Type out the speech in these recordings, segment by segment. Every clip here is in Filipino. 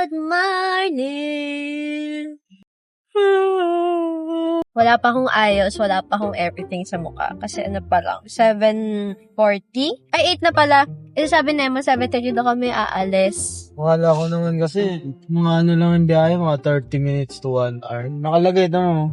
Good morning! Wala pa akong ayos, wala pa akong everything sa mukha. Kasi ano pa lang, 7:40? Ay, 8 na pala. Sabi na naman, 7:30 na kami aalis. Wakala ko naman kasi, mga ano lang yung biyahe, mga 30 minutes to 1 hour. Nakalagay na mo.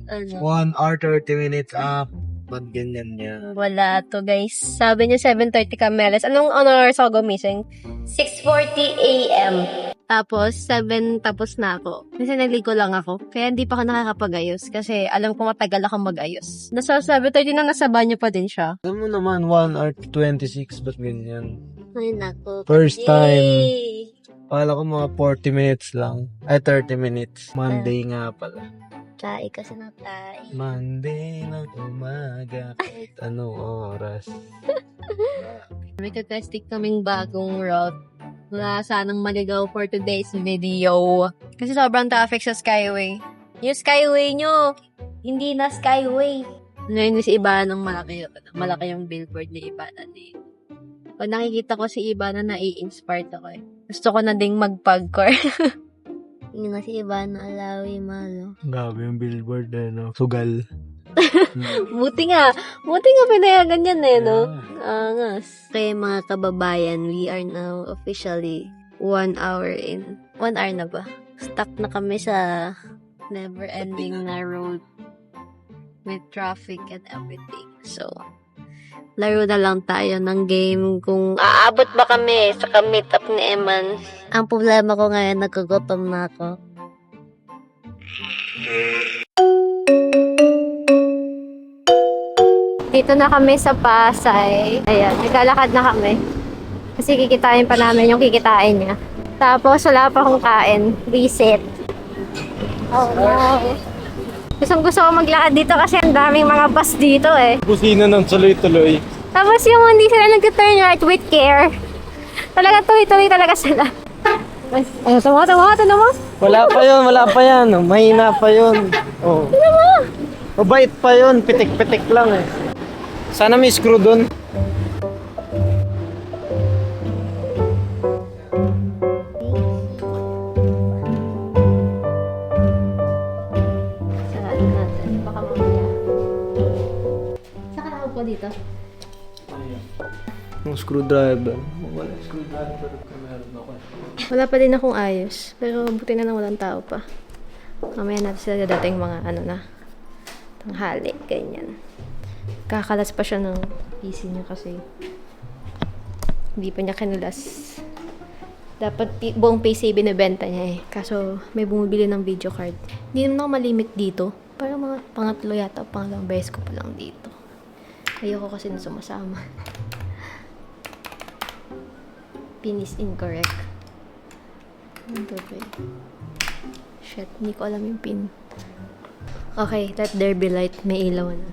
Ano? 1 hour, 30 minutes up. Ba't ganyan niya? Wala to, guys. Sabi niya 7:30 kami alis. Anong oras ako gumising? 6:40 a.m. Tapos, 7 tapos na ako. Kasi naligo lang ako. Kaya hindi pa ako nakakapag-ayos. Kasi alam ko matagal ako mag-ayos. Nasa 7:30 na nasa banyo pa din siya. Alam mo naman, 1 hour 26, ba't ganyan? Ay, nako. First time. Yay! Akala ko mga 40 minutes lang. Ay, 30 minutes. Monday nga pala. Tae kasi na tae. Monday ng umaga. Kahit anong oras. May katestik kaming bagong route na sanang maligaw for today's video. Kasi sobrang traffic sa Skyway. Yung Skyway nyo, hindi na Skyway. Ngayon si Ibana ng malaki yung billboard ni Ibana. Pag nakikita ko si Ibana, nai-inspired ako eh. Gusto ko na ding mag-pagcore. Yun na si Ibana, alawi malo. Grabe yung billboard eh, no? Sugal. Buti nga pinayagan yan eh, no? Angas. Kaya mga kababayan, we are now officially 1 hour in. 1 hour na ba? Stuck na kami sa never-ending na road with traffic and everything. So, laro na lang tayo ng game kung aabot ba kami sa meet up ni Eman. Ang problema ko ngayon, nagkagutom na ako. Dito na kami sa Pasay. Ayan, naglalakad na kami. Kasi kikitain pa namin yung kikitain niya. Tapos, wala pa akong kain. Reset. Oh, no. Gusto ko maglakad dito kasi ang daming mga bus dito eh. Kusina ng tuloy-tuloy. Tapos yung hindi sila nag-turn right with care. Talaga tuloy-tuloy talaga sila. Ay, tama mo. Wala pa yan. Mahina pa yun. Oh. Ano mo? Mabait pa yun. Pitik-pitik lang eh. Sana may screw dun. Sarado natin. Baka mamaya. Saan ka nakaupo dito? Yung screwdriver. Wala screwdriver kung meron ako. Wala pa din akong ayos. Pero buti na lang walang tao pa. Mamaya natin sila dating mga ano na. Tanghali. Ganyan. Kakalas pa siya ng PC niya kasi hindi pa niya kinulas. Dapat buong PC binibenta niya eh. Kaso may bumibili ng video card. Hindi naman ako malimit dito. Parang mga pangatlo yata, pangalang beses ko pa lang dito. Ayoko kasi na sumasama. Pin is incorrect. Ano ba? Shit, hindi ko alam yung pin. Okay, let there be light. May ilaw na.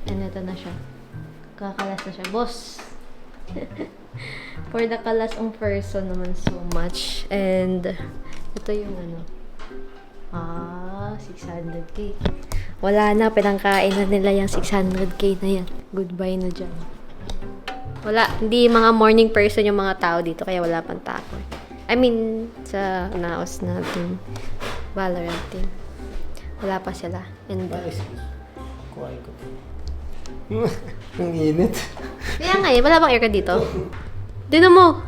And ito na siya. Kakalas na siya. Boss! For the kalasong person naman so much. And ito yung ano. 600k. Wala na. Pinangkain na nila yung 600k na yan. Goodbye na dyan. Wala. Hindi mga morning person yung mga tao dito. Kaya wala pang tao. I mean, sa naos natin. Valorant team. Wala pa sila. And Kuhain ko. Ang init. kaya nga eh, wala bang aircon dito? Tinan mo,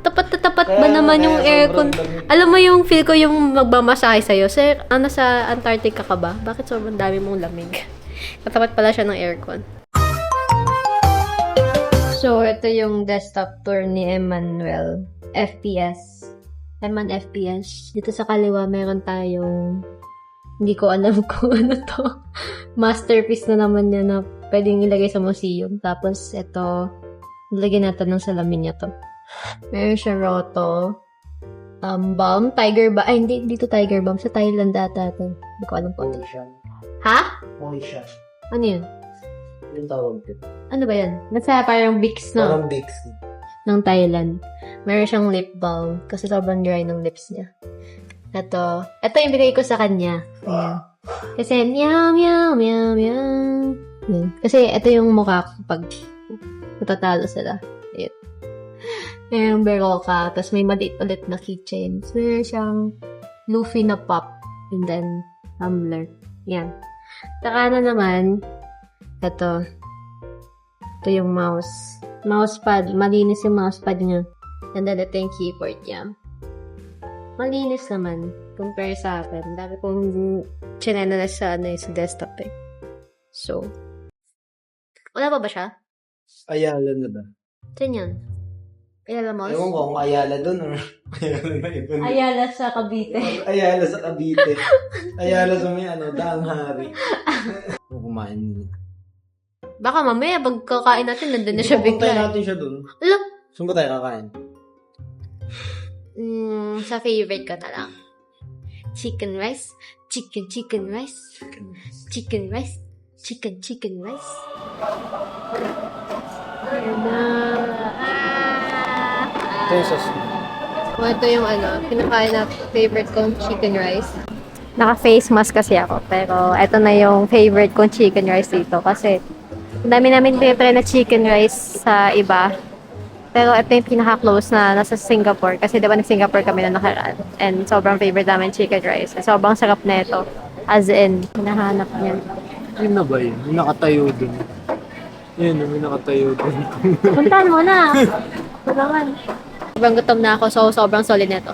tapat na tapat ba naman yung aircon? Alam mo yung feel ko yung magbamasahe sa'yo. Sir, sa Antarctica ka ba? Bakit sobrang dami mong lamig? Katapat pala siya ng aircon. So, ito yung desktop tour ni Emmanuel. FPS. Eman FPS. Dito sa kaliwa, meron tayong hindi ko alam kung ano to. Masterpiece na naman niya na pwedeng ilagay sa museum. Tapos, ito, nilagyan natin ng salamin niya to. Meron siya Roto. Balm. Tiger ba? Ay, hindi to Tiger Balm. Sa Thailand data to. Hindi ko alam po. Ha? Moisha. Ano yun? Yung tawag dito. Ano ba yan? Nasa parang Vicks na. Parang Vicks. Ng Thailand. Meron siyang lip balm. Kasi sobrang dry ng lips niya. Ito yung bigay ko sa kanya. Ayan. Kasi, meow, meow, meow, meow. Kasi, ito yung mukha ko pag natatalo sila. Ayan. Yung Berocca, tapos may maliit ulit na keychain. So, meron siyang Luffy na pop, and then tumbler. Yan. Saka na naman, ito yung mouse. Mousepad. Malinis yung mousepad niya. And then, ito yung keyboard niya. Malinis naman. Compare sa akin. Dami kong chinena na sa desktop eh. So, wala pa ba siya? Ayala na ba? Saan yan? Ayala Mouse? Ewan ko kung Ayala doon or Ayala na iba. Ayala sa Cavite. Ayala sa Cavite. Ayala sa may Daang Hari. Kumain nila. Baka mamaya, pagkakain natin, nandun na siya bigla. Pupuntahin natin siya doon. Ala? Saan ba tayo kakain? Sa favorite ko na lang. Chicken rice. Chicken rice. Chicken rice. Chicken rice. Ito yung pinakain na favorite kong chicken rice. Naka-face mask kasi ako, pero ito na yung favorite kong chicken rice dito kasi ang dami namin tinitry na chicken rice sa iba. Pero ito yung pinaka-close na nasa Singapore kasi diba nag-Singapore kami na nakaraan. And sobrang favorite namin chicken rice. Sobrang sarap na ito. As in, hinahanap niya. Yun na ba yun? Yung nakatayo dun. Yun, yung nakatayo dun. Puntahan mo na. Kailangan. Sobrang gutom na ako, so sobrang solid na ito.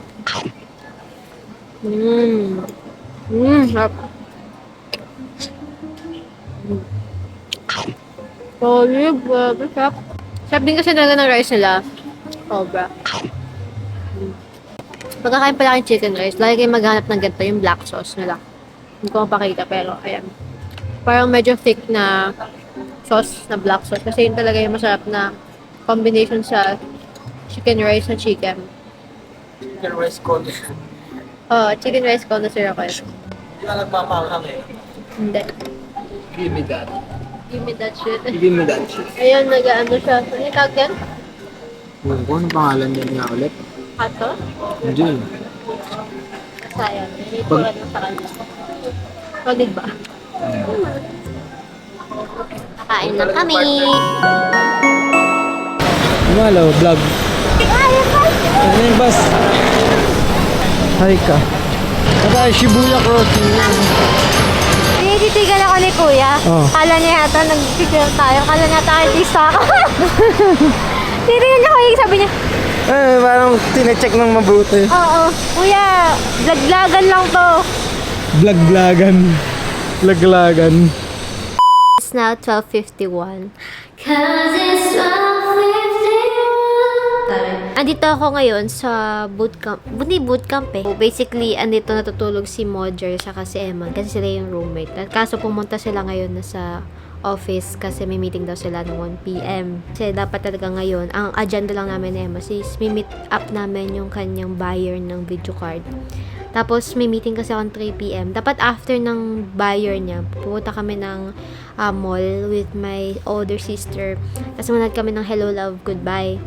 Sarap. Solid, grabe, sarap. Sarap din kasi talaga ng rice nila. Sobra. Pagkakain pala yung chicken rice, lagi kayo maghanap ng ganito, yung black sauce nila. Hindi ko mapakita, pero ayan. Parang medyo thick na sauce na black sauce. Kasi yun talaga yung masarap na combination sa chicken rice na chicken. Chicken rice connoisseur. Chicken rice connoisseur ako yun. Hindi ka nagpapanghang eh. Hindi. Give me that. Give me that shit. Give me that shit. Ayun, nag-ano siya. Ano yung tawag yan? Kung ano pangalan niya nga ulit? Hato? Hindi. Sayang. Hindi ko ano sa kanya. Solid ba? Nakain na kami. Hello, vlog. Ano yung bus? Hi ka. Aba, Shibuya Crossing. Tinititigan ako ni Kuya. Oh. Kala niya yata nag-picture tayo. Kala niya yata artista ako. Tinitingnan niya ko yung sabi niya, Parang tinecheck ng mabuti. oo, Kuya, vlog-vlogan lang to. Vlog-vlogan. Vlog-vlogan. It's now 12:51. Cause it's 12:51. Andito ako ngayon sa bootcamp. Hindi bootcamp eh. Basically, andito natutulog si Modger saka si Eman kasi sila yung roommate. At kaso pumunta sila ngayon na sa office kasi may meeting daw sila ng 1 p.m. Kasi dapat talaga ngayon, ang agenda lang namin ni Emma is meet up namin yung kanyang buyer ng video card. Tapos may meeting kasi akong 3 p.m. Dapat after ng buyer niya, pupunta kami ng mall with my older sister. Tapos manad kami ng hello, love, goodbye.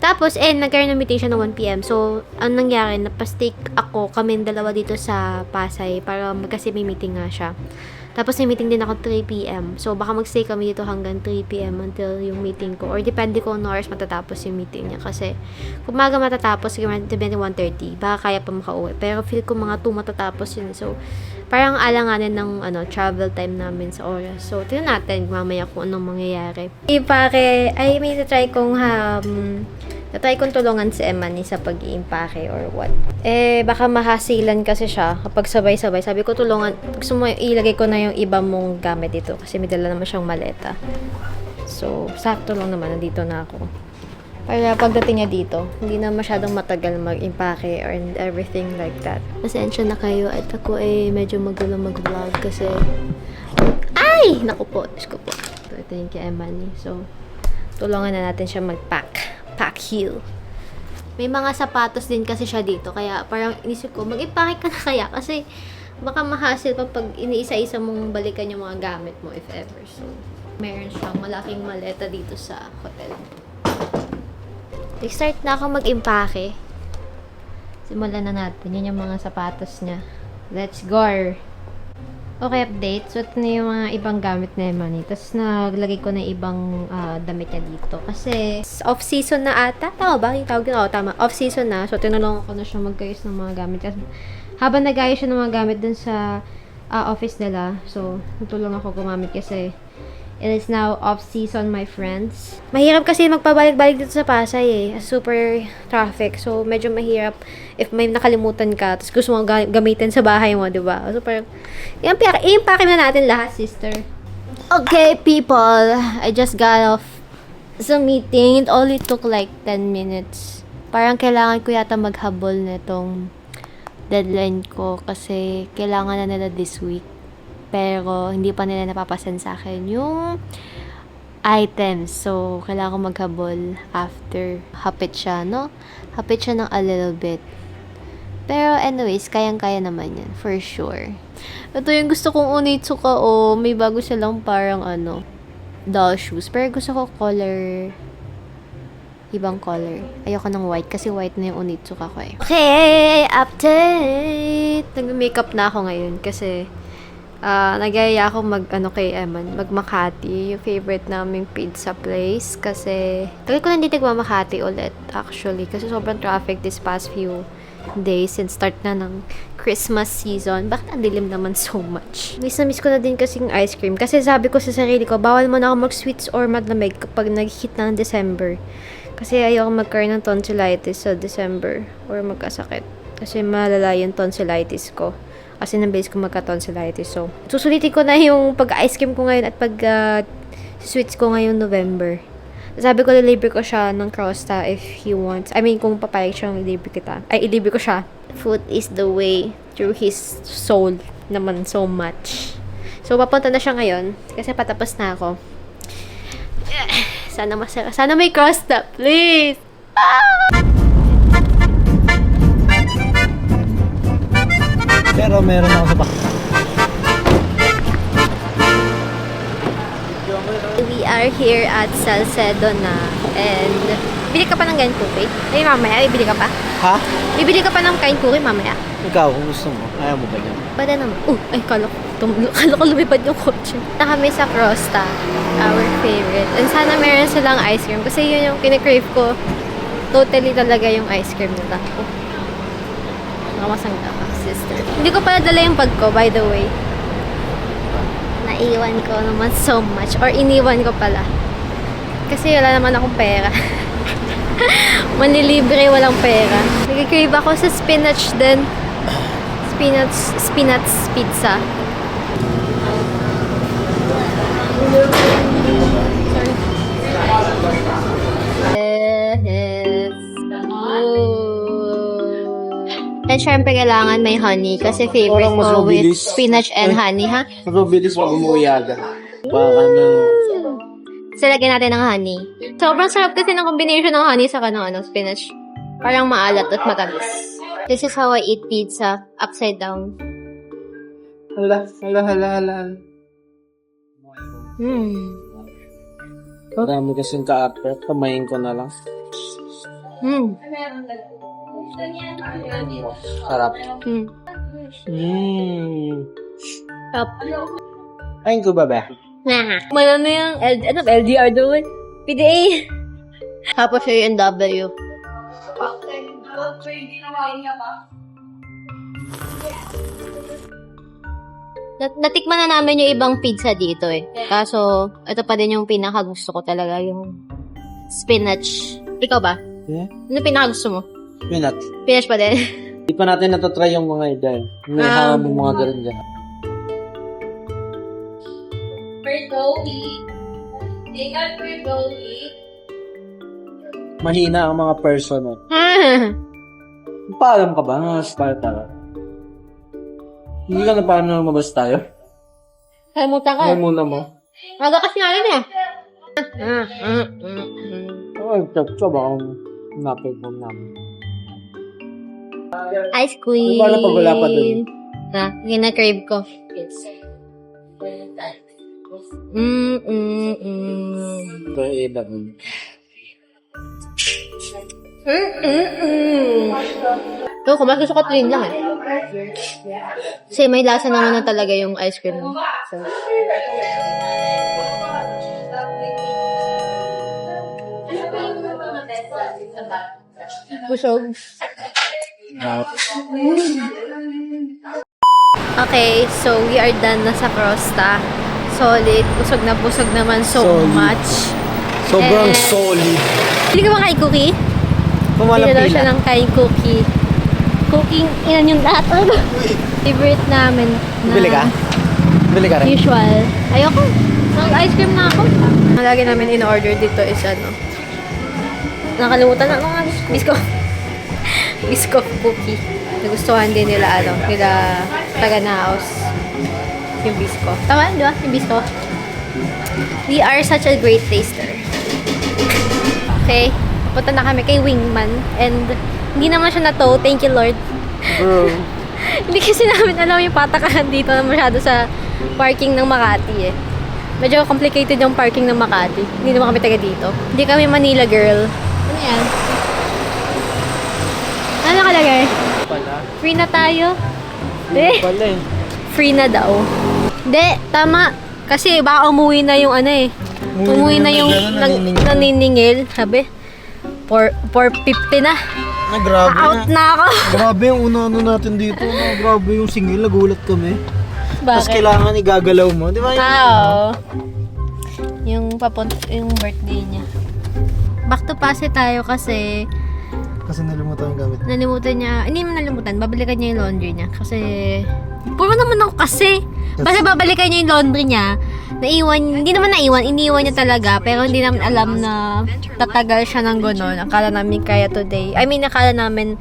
Tapos, nagkaroon ng meeting siya ng 1 p.m. So, ang nangyari, napastake ako, kami dalawa dito sa Pasay para kasi may meeting nga siya. Tapos may meeting din ako 3 p.m. So, baka magstay kami dito hanggang 3 p.m. until yung meeting ko. Or depende ko kung oras matatapos yung meeting niya. Kasi, kung maga matatapos, depende 1:30. Baka kaya pa makauwi. Pero feel ko mga 2 matatapos yun. So, parang alanganin ng travel time namin sa oras. So, tingnan natin mamaya kung anong mangyayari. May try kong tulungan si Emma sa pag-iimpake or what. Baka mahasilan kasi siya kapag sabay-sabay. Sabi ko, tulungan. Gusto mo ilagay ko na yung iba mong gamit dito kasi may dala naman siyang maleta. So, sakto lang naman. Nandito na ako. Para pagdating niya dito, hindi na masyadong matagal mag-impake or everything like that. Pasensya na kayo at ako medyo magulo mag-vlog kasi ay! Naku po. Diyos ko po. Ito yung kay Emma. So, tulungan na natin siya mag-pack. Pack heel. May mga sapatos din kasi siya dito. Kaya parang inisip ko, mag-impake ka na kaya. Kasi baka mahasil pa pag iniisa-isa mong balikan yung mga gamit mo if ever. So, meron siyang malaking maleta dito sa hotel. Start na ako mag-impake. Simulan na natin. Yun yung mga sapatos niya. Let's go! Okay, update. So, ito na yung mga ibang gamit na Emani. Tapos, naglagay ko na ibang damit niya dito. Kasi, off-season na ata. Tama ba? Yung tawag yun? Oo, tama. Off-season na. So, tinulungan ko na siya magayos ng mga gamit. Kasi, habang nagayos siya ng mga gamit dun sa office nila. So, natulong ako gumamit kasi it is now off-season, my friends. Mahirap kasi magpabalik-balik dito sa Pasay eh. Super traffic. So, medyo mahirap if may nakalimutan ka tapos gusto mo gamitin sa bahay mo, di ba? So, parang, i-impake na natin lahat, sister. Okay, people. I just got off sa meeting. It only took like 10 minutes. Parang kailangan ko yata maghabol nitong deadline ko kasi kailangan na nila this week. Pero, hindi pa nila napapasan sa akin yung items. So, kailangan ko maghabol after. Hapit siya, no? Hapit siya ng a little bit. Pero, anyways, kayang-kaya naman yan. For sure. Ito yung gusto kong Onitsuka, oh. May bago silang parang, doll shoes. Pero gusto ko color, ibang color. Ayoko ng white kasi white na yung Onitsuka ko eh. Okay, update! Nag-makeup na ako ngayon kasi nagaya ako kay Eman, mag-Makati, yung favorite naming pizza place. Kasi, tagal ko na hindi nagma-Makati ulit, actually. Kasi sobrang traffic this past few days since start na ng Christmas season. Bakit ang dilim naman so much? Miss na miss ko na din kasing ice cream. Kasi sabi ko sa sarili ko, bawal mo na ako mag-sweets or malamig kapag nag-hit na ng December. Kasi ayoko magkaroon ng tonsillitis sa December or magkasakit. Kasi malala yung tonsillitis ko. Kasi nabilis ko magka-tonsillitis. So, susulitin ko na yung pag-ice cream ko ngayon at pag-sweets ko ngayong November. Sabi ko, ililibre ko siya ng Crosta if he wants. I mean, kung papayag siya, ililibre ko siya. Food is the way through his soul naman so much. So, papunta na siya ngayon kasi patapos na ako. Sana masarap. Sana may Crosta, please! Pero meron ako sa We are here at Salcedo na. And, bili ka pa ng kain cookie? Ay, mamaya, bibili ka pa? Ha? Bibili ka pa ng kain cookie mamaya? Ikaw, kung gusto mo. Ayaw mo ba yan? Bada naman. Ay, kala ko lumipad yung kotse. Na kami sa Crosta. Our favorite. And sana meron silang ice cream. Kasi yun yung kinikrave ko. Totally talaga yung ice cream nila. Nakamasangga ka, sister. Hindi ko pala dala yung bag ko, by the way. Naiwan ko naman so much. Or iniwan ko pala. Kasi wala naman akong pera. Manilibre, walang pera. Nag-crave ako sa spinach din. Spinach pizza. And syempre kailangan may honey kasi favorite ko with spinach and honey, ha? Mas mabilis pag umuwi agad. Baka na... So, lagyan natin ng honey. Sobrang sarap kasi ng combination ng honey sa spinach. Parang maalat at matamis. This is how I eat pizza. Upside down. Hala. Marami kasing ka-after. Kamayin ko na lang. Sarap. Sarap. Ayun ko ba ba? Malano yung LDR doon? PDA. Tapos yung NW. Natikman na namin yung ibang pizza dito eh. Kaso, ito pa din yung pinakagusto ko talaga, yung spinach. Ikaw ba? Yeah. Ano pinakagusto mo? Spinach. Spinach pa din? Hindi pa natin natatry yung mga idol. May hamong mga ganun dyan. Mahina ang mga person. Paalam ka ba? Sparta ka? Hindi ka na paano lumabas tayo? Kalimutan ka. Kalimutan mo? Maga kasi nga rin eh. Ay, baka napag-bomb namin. Ice cream. Paano pag wala pa dun? Yung na-crave ko. Ito, ilan. So, kung mas gusto ko plain lang eh. Kasi may lasa naman na talaga yung ice cream. So, busog. Okay, so we are done na sa Crosta. Solid. Busog naman so Solid. much. Sobrang And- solid. Hindi ka ba kain cookie? Pumalang Hindi daw siya pila. ng kain cookie. Cooking, ilan yung lahat. Favorite namin na Bili ka? Bili ka rin? usual. Ayoko. Nag-ice cream na ako. Ang lagi namin in-order dito is ano. Nakalimutan na mga biscoff. Biscoff cookie. Nagustuhan din nila nila taga-naos. Yung biscoff. Tama, di ba? Yung biscoff. We are such a great taster. Okay. Punta na kami kay Wingman. And hindi naman siya na-tow. Thank you, Lord. Bro. Hindi kasi namin alam yung patakaran dito na masyado sa parking ng Makati eh. Medyo complicated yung parking ng Makati. Hindi naman kami taga dito. Hindi kami Manila girl. Ano yan? Ano nakalagay? Pala. Free na tayo? Eh, Pala eh. free na daw. Hindi, tama. Kasi baka umuwi na yung ano eh. Umuwi na yung naniningil. Sabi, 450 na. Grabe Out na. na ako. Grabe yung una-ano natin dito. Grabe yung singil. Nagulat kami. Tapos Bakit? kailangan igagalaw mo. Di ba? Oo. Yung yung birthday niya. Back to Pasay tayo kasi Kasi nalimutan yung gamit. nalimutan niya, hindi mo nalimutan, babalikan niya yung laundry niya. Kasi, puro naman ako kasi. Basta babalikan niya yung laundry niya. Hindi naman naiwan, iniwan niya talaga. Pero hindi naman alam na tatagal siya ng gano'n. Akala namin kaya today. Akala namin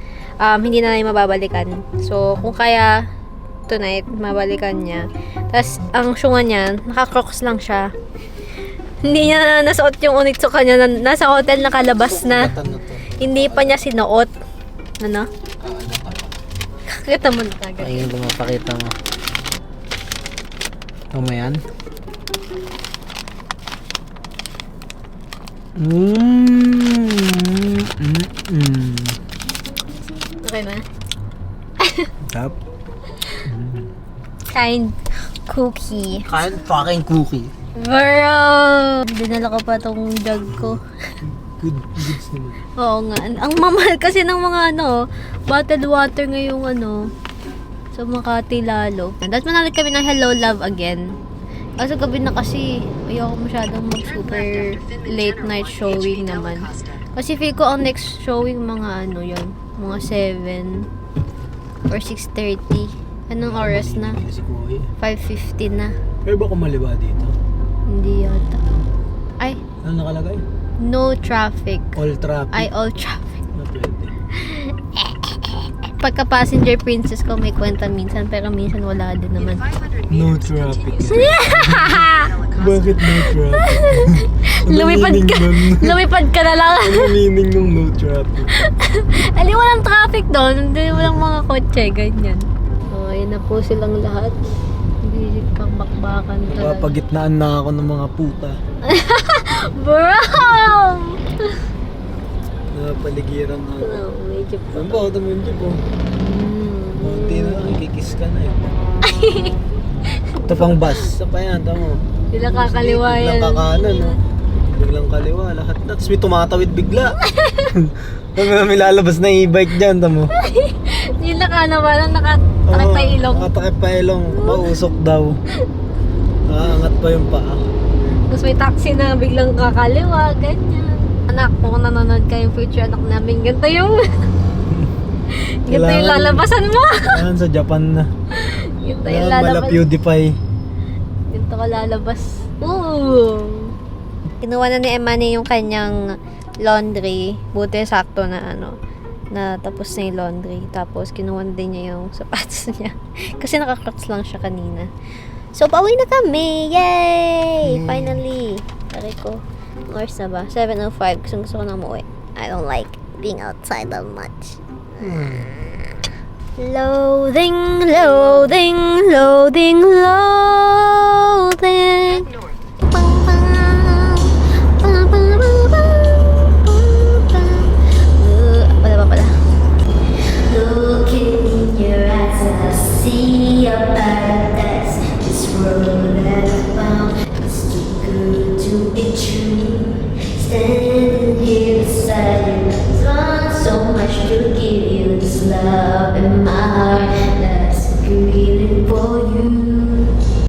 hindi na namin mababalikan. So, kung kaya tonight, mabalikan niya. Tapos, ang syunga niya, naka-crocs lang siya. Hindi niya nasuot yung Onitsuka niya. Nasa hotel nakalabas na. Batan na to. Hindi pa niya sinuot. Ano? Kita mo na tagad. Ayun, lumapakita mo. Tama yan? Okay na? Tap. Kind cookie. Kain fucking cookie. Bro! Dinala ko pa tong jug ko. Good goods naman. Oo nga. Ang mamahal kasi ng mga bottled water ngayong sa Makati lalo. Tapos manalig kami ng Hello Love again. Kaso gabi na kasi ayoko masyadong mag-super late night showing naman. Kasi feel ko ang next showing mga yun, mga 7 or 6:30. Anong oras na? Si Kuya. 5:50 na. Pero ba kumaliwa dito? Hindi yata. Ay, Ano nakalagay? no traffic. All traffic. Ay, all traffic. Na pwede. Pagka passenger princess ko may kwenta minsan, pero minsan wala din naman. No traffic. Bakit no traffic? Ano Lumipad meaning ka. nun? Lumipad ka na lang. Ano meaning ng no traffic? Ali, walang traffic doon. Hindi, walang mga kotse, ganyan. So, ayun na po silang lahat. Hindi bakbakan talaga. Papagitnaan na ako ng mga puta. Bro! Napaligiran na ako. Medyo pa. Ano ba? Ito mo yung jeep oh. Munti na lang, ikikis ka na eh. Ito pang bus. Sa pa yan, tamo. Sila kakaliwa yan. Biglang kakanan oh. Biglang kaliwa, lahat na. Tapos may tumatawid bigla. May lalabas na e-bike dyan, tamo. Sila kanawa lang nakatakip pa ilong. Nakatakip pa ilong. Mausok daw. Nakaangat pa yung paa. Tapos may taxi na biglang kakaliwa, ganyan. Anak, kung nanonood kayong future anak namin, ganito yung Kailangan- lalabasan mo. Ayan, sa Japan na. Ganito yung Ayan, mala lalabas. PewDiePie. Ganito ka lalabas. Ooh. Kinuha na ni Emani yung kanyang laundry. Buti sakto na na tapos na yung laundry. Tapos kinuha na din niya yung sapatos niya. Kasi nakakrocs lang siya kanina. So, pauwi na kami! Yay! Finally! Tari ko. Oras na ba? 7:05. Gusto ko na umuwi. I don't like being outside that much. Loading, loading, loading, loading. Bang, bang, bang, bang, bang, bang, bang, bang. sa